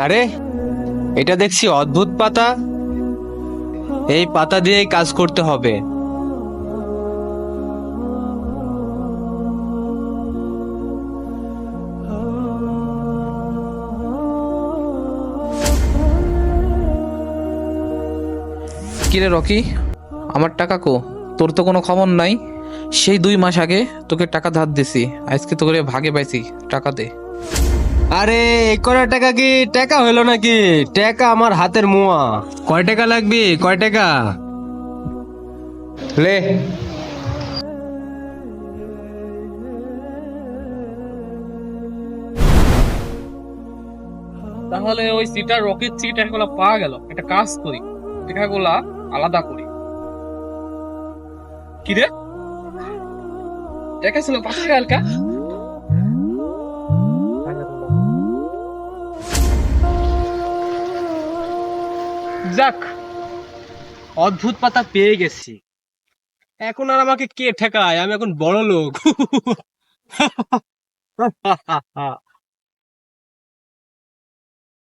আরে, এটা দেখছি অদ্ভুত পাতা। এই পাতা দিয়েই কাজ করতে হবে। কিরে রকি, আমার টাকা কো? তোর তো কোনো খবর নাই। সেই 2 মাস আগে তোকে টাকা ধার দিছি, আজকে তোকে ভাগে পাইছি, টাকা দে। আরে, এই কটা টাকা কি টাকা হইলো নাকি? টাকা আমার হাতের মোয়া। কয় টাকা লাগবে? কয় টাকা? লে। তাহলে ওই সিটার রকেট সিট টাকাগুলো পাওয়া গেল। একটা কাজ করি, টাকাগুলা আলাদা করি। কি রে, টাকা ছিল 5 টাকা হালকা। যাক, অদ্ভুত পাতা পেয়ে গেছি। এখন আর আমাকে কে ঠেকায়? আমি এখন বড় লোক।